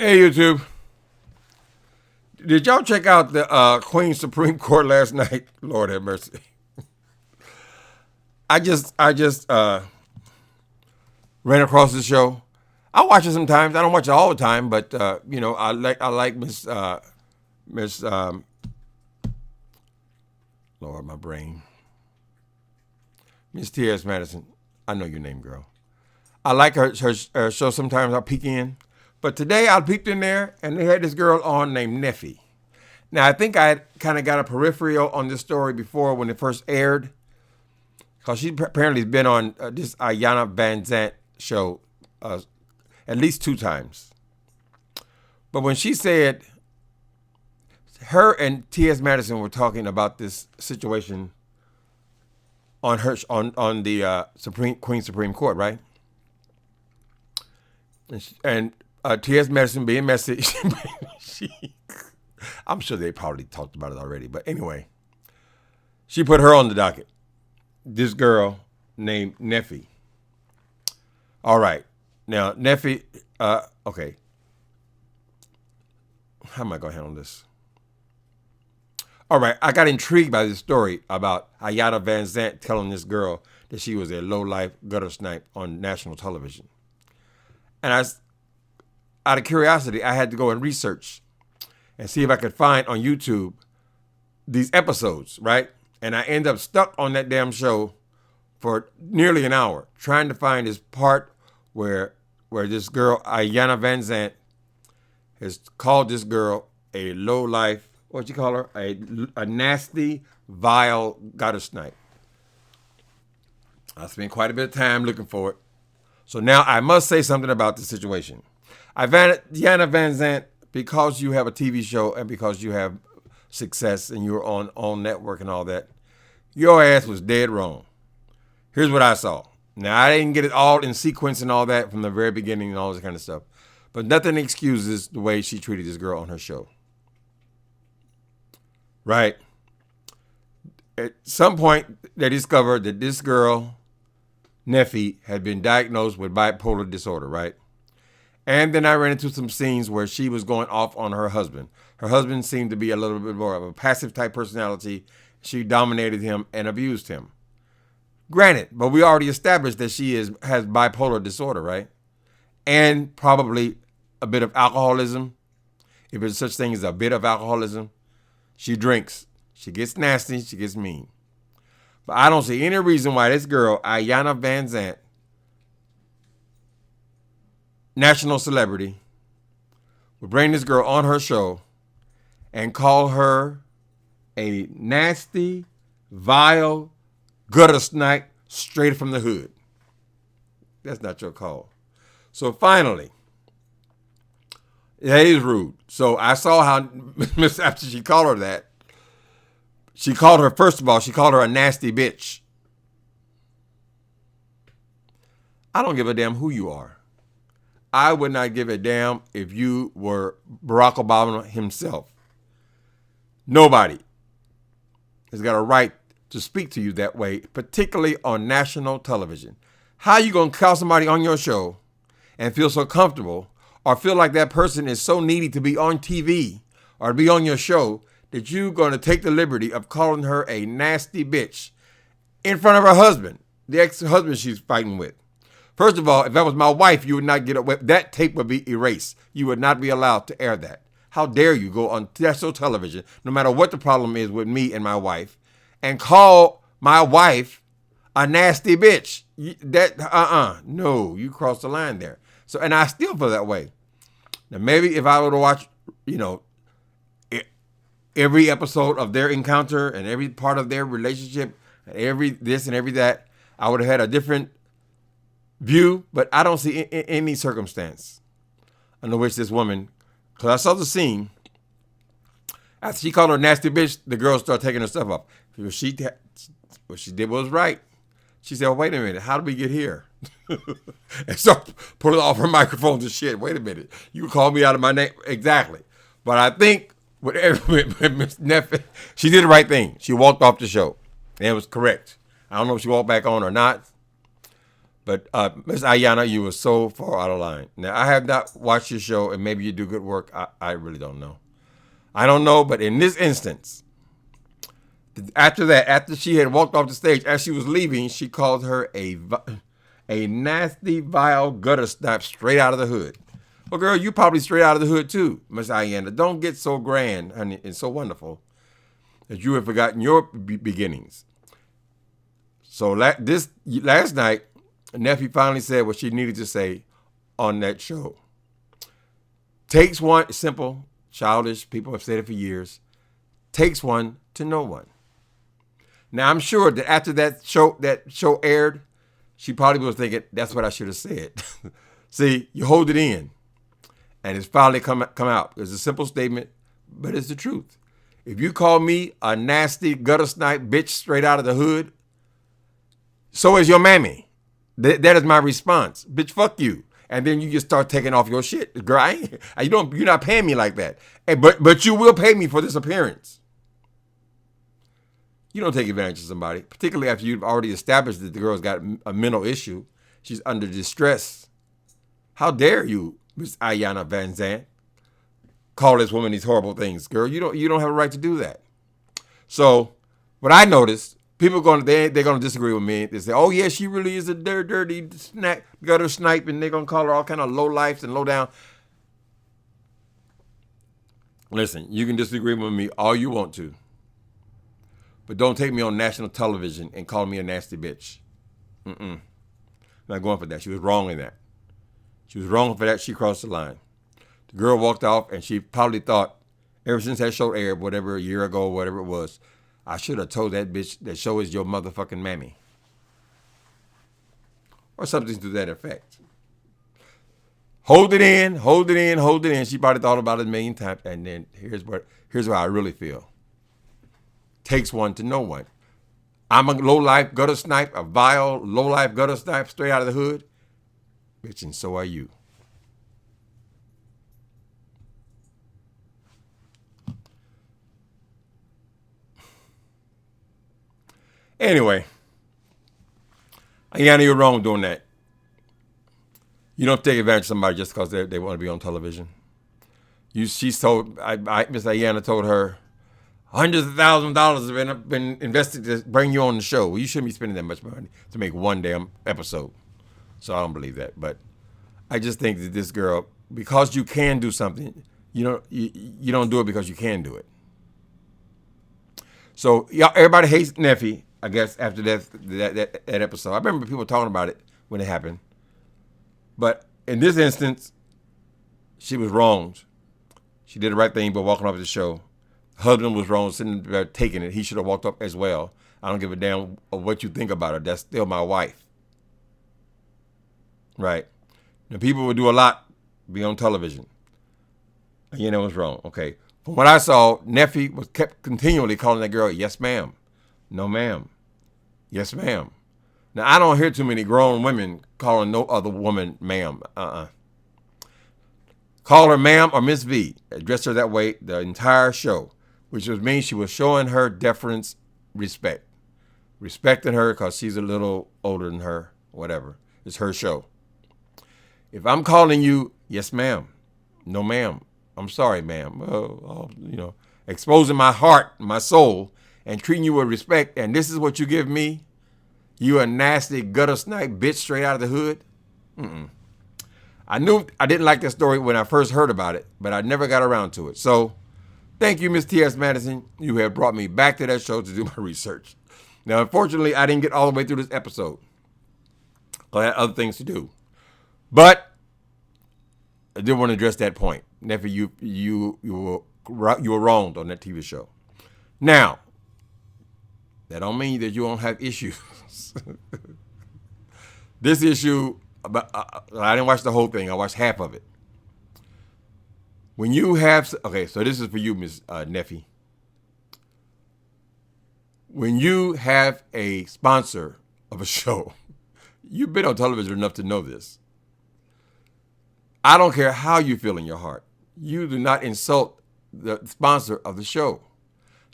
Hey YouTube, did y'all check out the Queen's Supreme Court last night? Lord have mercy. I just ran across the show. I watch it sometimes. I don't watch it all the time, but I like Miss Lord, my brain, Miss T.S. Madison. I know your name, girl. I like her show sometimes. I'll peek in. But today I peeked in there and they had this girl on named Neffie. Now, I think I kind of got a peripheral on this story before when it first aired. Because she apparently has been on this Iyania Van Zant show at least 2 times. But when she said, her and T.S. Madison were talking about this situation on the Queen's Supreme Court, right? And T.S. Madison being messy, I'm sure they probably talked about it already. But anyway, she put her on the docket. This girl named Neffie. All right. Now, Neffie, okay. How am I going to handle this? All right. I got intrigued by this story about Iyania Van Zant telling this girl that she was a low-life gutter snipe on national television. And out of curiosity, I had to go and research and see if I could find on YouTube these episodes, right? And I ended up stuck on that damn show for nearly an hour trying to find this part where this girl, Iyania Van Zant, has called this girl a low-life, what'd you call her? A nasty, vile gutter snipe. I spent quite a bit of time looking for it. So now I must say something about the situation. Iyania Van Zant, because you have a TV show and because you have success and you're on network and all that, your ass was dead wrong. Here's what I saw. Now, I didn't get it all in sequence and all that from the very beginning and all this kind of stuff. But nothing excuses the way she treated this girl on her show. Right? At some point, they discovered that this girl, Neffie, had been diagnosed with bipolar disorder, right? And then I ran into some scenes where she was going off on her husband. Her husband seemed to be a little bit more of a passive type personality. She dominated him and abused him. Granted, but we already established that she has bipolar disorder, right? And probably a bit of alcoholism. If there's such thing as a bit of alcoholism, she drinks. She gets nasty. She gets mean. But I don't see any reason why this girl, Iyania Van Zant, national celebrity, would bring this girl on her show and call her a nasty, vile, gutter snipe straight from the hood. That's not your call. So finally, that is rude. So I saw how after she called her that, she called her, first of all, she called her a nasty bitch. I don't give a damn who you are. I would not give a damn if you were Barack Obama himself. Nobody has got a right to speak to you that way, particularly on national television. How are you going to call somebody on your show and feel so comfortable or feel like that person is so needy to be on TV or to be on your show that you're going to take the liberty of calling her a nasty bitch in front of her husband, the ex-husband she's fighting with? First of all, if that was my wife, you would not get away. That tape would be erased. You would not be allowed to air that. How dare you go on national television, no matter what the problem is with me and my wife, and call my wife a nasty bitch? No, you crossed the line there. So, and I still feel that way. Now, maybe if I were to watch, every episode of their encounter and every part of their relationship, and every this and every that, I would have had a different view, but I don't see any circumstance under which this woman, because I saw the scene, after she called her a nasty bitch, the girl started taking her stuff off. What she did was right. She said, wait a minute, how did we get here? And start pulling off her microphones and shit. Wait a minute, you called me out of my name. Exactly. But I think with Miss Neffie, she did the right thing. She walked off the show. And it was correct. I don't know if she walked back on or not. But Miss Iyania, you were so far out of line. Now, I have not watched your show, and maybe you do good work. I really don't know. I don't know, but in this instance, after that, after she had walked off the stage, as she was leaving, she called her a nasty, vile gutter snipe straight out of the hood. Well, girl, you probably straight out of the hood too, Miss Iyania. Don't get so grand, honey, and so wonderful that you have forgotten your beginnings. So last night, Neffie finally said what she needed to say on that show. Takes one, simple, childish, people have said it for years. Takes one to know one. Now, I'm sure that after that show aired, she probably was thinking, that's what I should have said. See, you hold it in, and it's finally come out. It's a simple statement, but it's the truth. If you call me a nasty gutter snipe bitch straight out of the hood, so is your mammy. That is my response. Bitch, fuck you. And then you just start taking off your shit. Girl, you're not paying me like that. But you will pay me for this appearance. You don't take advantage of somebody, particularly after you've already established that the girl's got a mental issue. She's under distress. How dare you, Miss Iyania Van Zandt, call this woman these horrible things, girl? You don't have a right to do that. So, what I noticed, people they're gonna disagree with me. They say, "Oh yeah, she really is a dirty gutter snipe," and they're gonna call her all kind of low lifes and low down. Listen, you can disagree with me all you want to, but don't take me on national television and call me a nasty bitch. Not going for that. She was wrong in that. She was wrong for that. She crossed the line. The girl walked off, and she probably thought, ever since that show aired, whatever, a year ago, whatever it was, I should have told that bitch that show is your motherfucking mammy. Or something to that effect. Hold it in, hold it in, hold it in. She probably thought about it a million times. And then here's what I really feel. Takes one to know one. I'm a low-life gutter snipe, a vile, low-life gutter snipe straight out of the hood. Bitch, and so are you. Anyway, Iyania, you're wrong doing that. You don't take advantage of somebody just because they want to be on television. Miss Iyania told her, hundreds of thousands of dollars have been invested to bring you on the show. Well, you shouldn't be spending that much money to make one damn episode. So I don't believe that. But I just think that this girl, because you can do something, you don't do it because you can do it. So everybody hates Neffie, I guess, after that episode. I remember people talking about it when it happened. But in this instance, she was wronged. She did the right thing by walking off the show. Husband was wrong, sitting there taking it. He should have walked up as well. I don't give a damn of what you think about her. That's still my wife. Right? Now, people would do a lot, be on television. And was wrong. Okay. From what I saw, Neffie kept continually calling that girl, yes, ma'am. No, ma'am. Yes, ma'am. Now, I don't hear too many grown women calling no other woman ma'am. Call her ma'am or Miss V. Address her that way the entire show, which means she was showing her deference, respect. Respecting her because she's a little older than her, whatever. It's her show. If I'm calling you, yes, ma'am. No, ma'am. I'm sorry, ma'am. Exposing my heart, my soul, and treating you with respect, and this is what you give me? You a nasty gutter snipe bitch straight out of the hood? I knew I didn't like that story when I first heard about it, but I never got around to it. So, thank you, Miss T.S. Madison. You have brought me back to that show to do my research. Now, unfortunately, I didn't get all the way through this episode. I had other things to do. But I did want to address that point. Neffie, you were wronged on that TV show. Now, that don't mean that you don't have issues. This issue, I didn't watch the whole thing. I watched half of it. When you have, so this is for you, Ms. Neffie. When you have a sponsor of a show, you've been on television enough to know this. I don't care how you feel in your heart. You do not insult the sponsor of the show.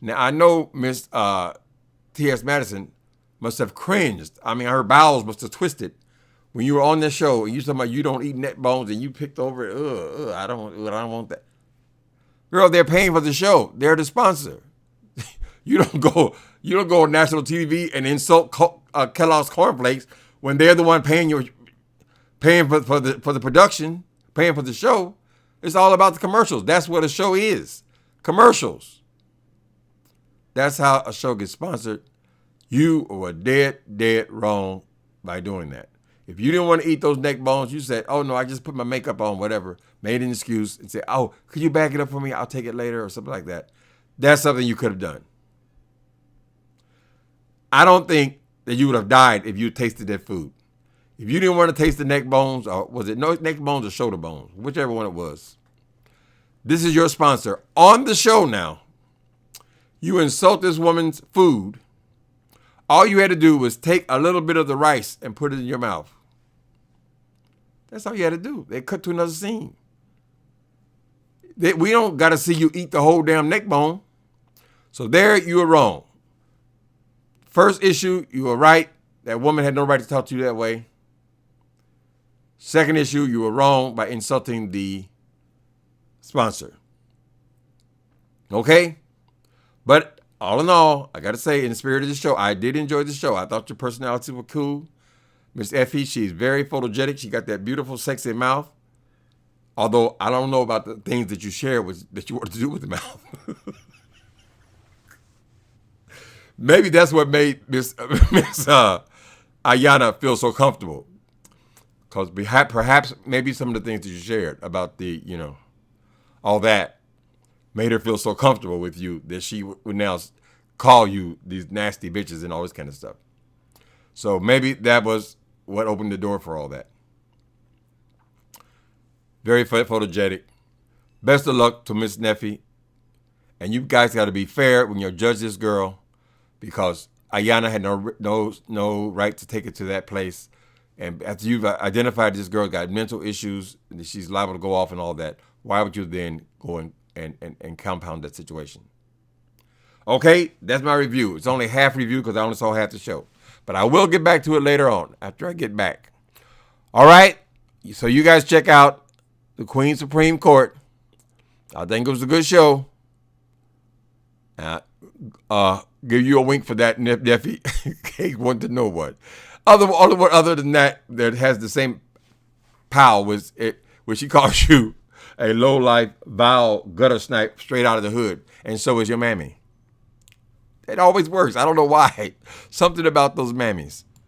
Now, I know Miss T.S. Madison must have cringed. I mean, her bowels must have twisted when you were on this show and you talking about you don't eat neck bones and you picked over it. I don't want that. Girl, they're paying for the show. They're the sponsor. You don't go on national TV and insult Kellogg's cornflakes when they're the one paying for the production, paying for the show. It's all about the commercials. That's what a show is. Commercials. That's how a show gets sponsored. You were dead wrong by doing that. If you didn't want to eat those neck bones, you said, oh, no, I just put my makeup on, whatever, made an excuse and said, oh, could you back it up for me? I'll take it later or something like that. That's something you could have done. I don't think that you would have died if you tasted that food. If you didn't want to taste the neck bones, or was it neck bones or shoulder bones? Whichever one it was. This is your sponsor. On the show now, you insult this woman's food. All you had to do was take a little bit of the rice and put it in your mouth. That's all you had to do. They cut to another scene. We don't got to see you eat the whole damn neck bone. So there you were wrong. First issue, you were right. That woman had no right to talk to you that way. Second issue, you were wrong by insulting the sponsor. Okay? But all in all, I got to say, in the spirit of the show, I did enjoy the show. I thought your personality was cool. Miss Effie, she's very photogenic. She got that beautiful, sexy mouth. Although I don't know about the things that you shared that you wanted to do with the mouth. Maybe that's what made Miss Iyania feel so comfortable. Because perhaps maybe some of the things that you shared about all that made her feel so comfortable with you that she would now call you these nasty bitches and all this kind of stuff. So maybe that was what opened the door for all that. Very photogenic. Best of luck to Miss Neffie. And you guys got to be fair when you judge this girl, because Iyania had no right to take it to that place. And after you've identified this girl got mental issues and she's liable to go off and all that, why would you then go and compound that situation? Okay, that's my review. It's only half review because I only saw half the show. But I will get back to it later on after I get back. All right, so you guys check out the Queen Supreme Court. I think it was a good show. Give you a wink for that, Neffie. Cake want to know what. Other than that has the same pow was it where she calls you a low-life, vile gutter snipe straight out of the hood, and so is your mammy. It always works. I don't know why. Something about those mammies.